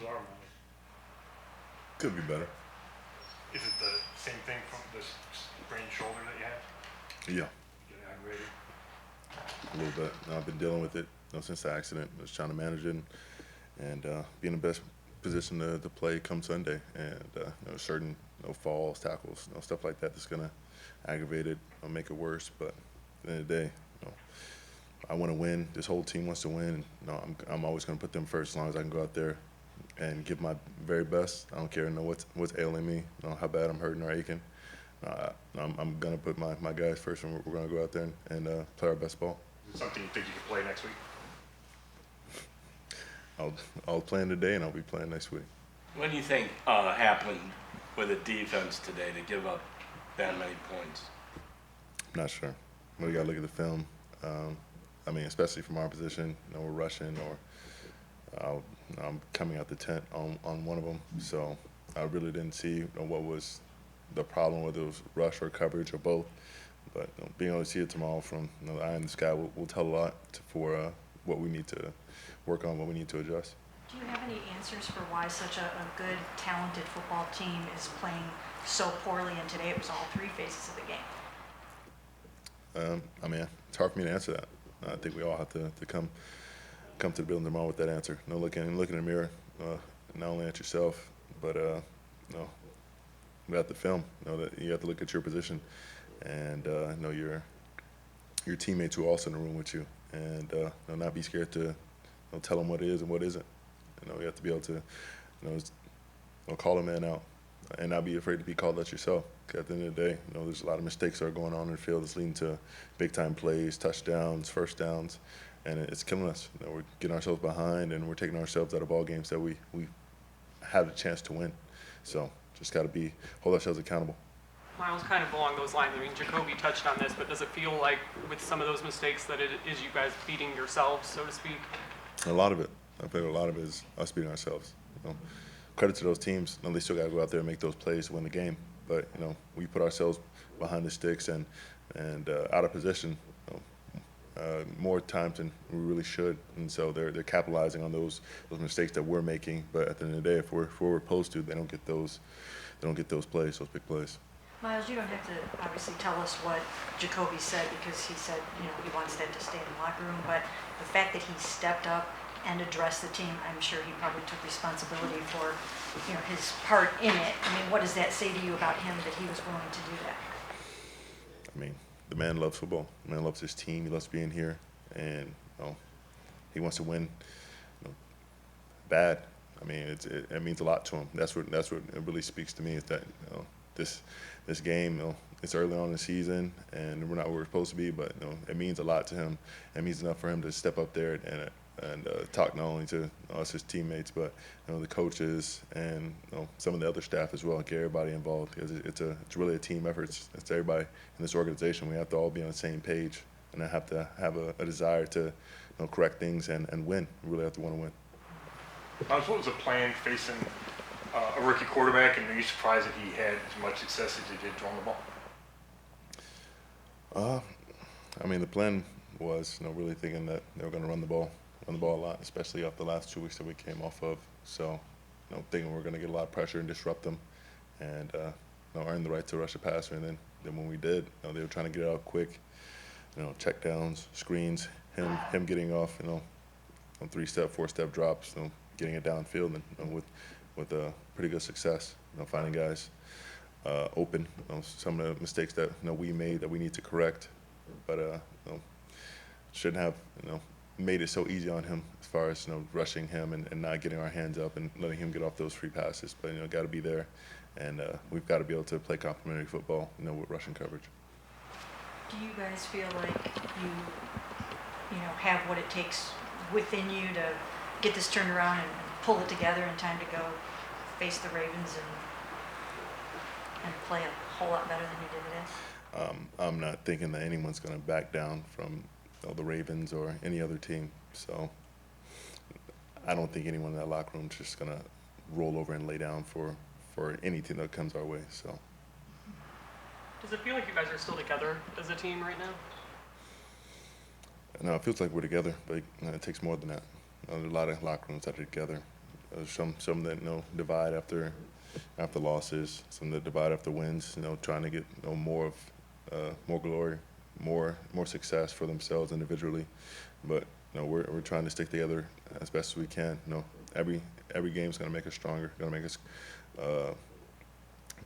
arm? Could be better. Is it the same thing from this sprained shoulder that you had? Yeah, Get aggravated? a little bit. I've been dealing with it since the accident. I was trying to manage it and be in the best position to play come Sunday. And certain falls, tackles, stuff like that that's gonna aggravate it or make it worse. But at the end of the day, I want to win. This whole team wants to win. I'm always gonna put them first as long as I can go out there and give my very best. I don't care what's ailing me, how bad I'm hurting or aching. I'm gonna put my guys first, and we're gonna go out there and play our best ball. Is it something you think you could play next week? I'll play today, and I'll be playing next week. What do you think happened with the defense today to give up that many points? I'm not sure. We gotta look at the film. Especially from our position, we're rushing or I'm coming out the tent on one of them. So I really didn't see what was the problem, whether it was rush or coverage or both. But being able to see it tomorrow from the eye in the sky will tell a lot for what we need to work on, what we need to adjust. Do you have any answers for why such a good, talented football team is playing so poorly? And today it was all three phases of the game. It's hard for me to answer that. I think we all have to come to the building tomorrow with that answer. Look in the mirror, not only at yourself, but at the film. That you have to look at your position and your teammates who are also in the room with you, and not be scared to tell them what is and what isn't. You have to be able to call a man out and not be afraid to be called out yourself. 'Cause at the end of the day, there's a lot of mistakes that are going on in the field that's leading to big-time plays, touchdowns, first downs, and it's killing us. We're getting ourselves behind, and we're taking ourselves out of ball games that we have a chance to win. So just got to hold ourselves accountable. Myles, kind of along those lines, Jacoby touched on this, but does it feel like with some of those mistakes that it is you guys beating yourselves, so to speak? A lot of it. I think a lot of it is us beating ourselves. Credit to those teams. They still got to go out there and make those plays to win the game. But we put ourselves behind the sticks and out of position more times than we really should, and so they're capitalizing on those mistakes that we're making. But at the end of the day, if we're opposed to, they don't get those plays, those big plays. Myles, you don't have to obviously tell us what Jacoby said, because he said he wants that to stay in the locker room. But the fact that he stepped up and addressed the team, I'm sure he probably took responsibility for his part in it. What does that say to you about him that he was willing to do that? The man loves football. The man loves his team. He loves being here, and he wants to win. Bad. It means a lot to him. That's what it really speaks to me, is that this game, it's early on in the season, and we're not where we're supposed to be, but it means a lot to him. It means enough for him to step up there and talk not only to us, his teammates, but the coaches and some of the other staff as well, get everybody involved, because it's really a team effort. It's everybody in this organization. We have to all be on the same page, and I have to have a desire to correct things and win. We really have to want to win. What was the plan facing a rookie quarterback, and are you surprised that he had as much success as he did throwing the ball? The plan was really thinking that they were going to run the ball a lot, especially off the last 2 weeks that we came off of. So, thinking we're going to get a lot of pressure and disrupt them, and earn the right to rush a passer. And then when we did, they were trying to get it out quick. Check downs, screens, him getting off, on 3-step, 4-step drops, getting it downfield, and with pretty good success. Finding guys open. Some of the mistakes that we made that we need to correct, but shouldn't have made it so easy on him as far as rushing him and not getting our hands up and letting him get off those free passes. But got to be there, and we've got to be able to play complementary football, with rushing coverage. Do you guys feel like you have what it takes within you to get this turned around and pull it together in time to go face the Ravens and play a whole lot better than you did today? I'm not thinking that anyone's going to back down from the Ravens or any other team. So I don't think anyone in that locker room is just going to roll over and lay down for any team that comes our way. So. Does it feel like you guys are still together as a team right now? No, it feels like we're together, but it takes more than that. There's a lot of locker rooms that are together. some that divide after losses, some that divide after wins. Trying to get more glory, more success for themselves individually. But we're trying to stick together as best as we can. Every game's going to make us stronger, going to make us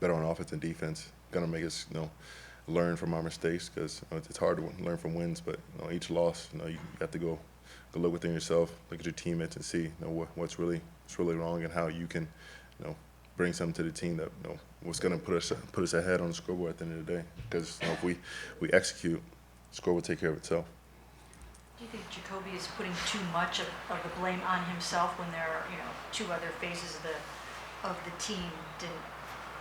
better on offense and defense, going to make us learn from our mistakes, because it's hard to learn from wins, but each loss, you have to go look within yourself, look at your teammates, and see what's really wrong, and how you can bring something to the team that what's going to put us ahead on the scoreboard at the end of the day. Because if we execute, the score will take care of itself. Do you think Jacoby is putting too much of the blame on himself when there are two other phases of the team didn't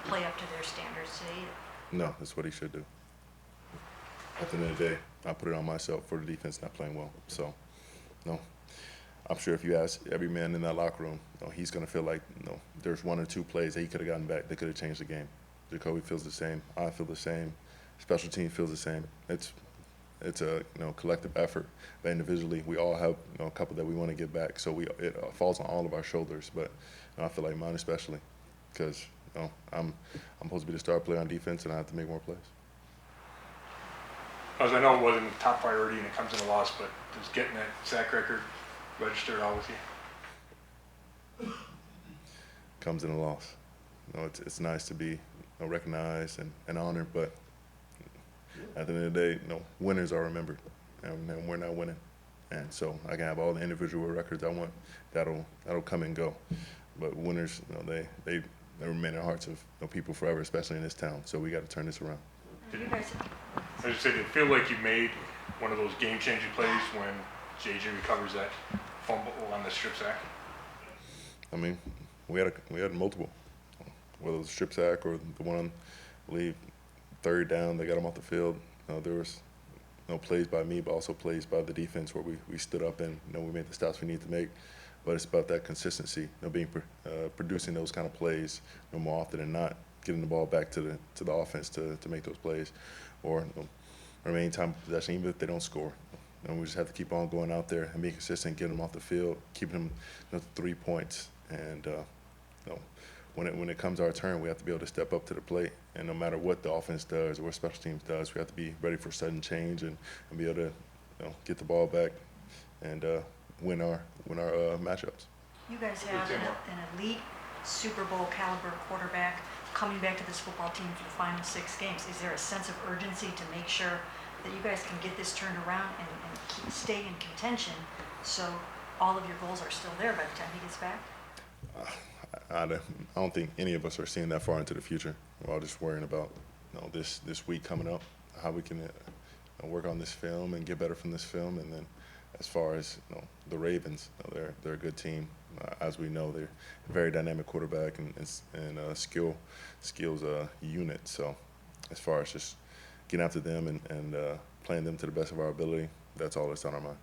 play up to their standards today either? No, that's what he should do. At the end of the day, I put it on myself for the defense not playing well. So, I'm sure if you ask every man in that locker room, he's going to feel like there's one or two plays that he could have gotten back that could have changed the game. Jacoby feels the same. I feel the same. Special team feels the same. It's a collective effort. But individually, we all have a couple that we want to get back. So it falls on all of our shoulders. But I feel like mine especially, because I'm supposed to be the star player on defense, and I have to make more plays. As I know it wasn't a top priority and it comes in a loss, but does getting that sack record registered all with you? Comes in a loss. It's nice to be recognized and honored, but at the end of the day, winners are remembered, and we're not winning. And so I can have all the individual records I want. That'll come and go. But winners, they remain in the hearts of people forever, especially in this town. So we got to turn this around. You guys, I just said, did it feel like you made one of those game-changing plays when JJ recovers that fumble on the strip sack? I mean, we had multiple, whether it was a strip sack or the one on, I believe, third down, they got him off the field. There was plays by me, but also plays by the defense where we stood up and we made the stops we need to make. But it's about that consistency, producing those kind of plays more often than not, getting the ball back to the offense to make those plays, or remaining time of possession even if they don't score. And we just have to keep on going out there and be consistent, getting them off the field, keeping them 3 points. And when it comes our turn, we have to be able to step up to the plate. And no matter what the offense does or what special teams does, we have to be ready for sudden change and be able to get the ball back and win our matchups. you guys have an elite Super Bowl caliber quarterback coming back to this football team for the final 6 games. Is there a sense of urgency to make sure that you guys can get this turned around and stay in contention, so all of your goals are still there by the time he gets back? I don't think any of us are seeing that far into the future. We're all just worrying about this week coming up, how we can work on this film and get better from this film. And then as far as the Ravens, they're a good team. As we know, they're a very dynamic quarterback and skills unit. So as far as just getting after them and playing them to the best of our ability, that's all that's on our mind.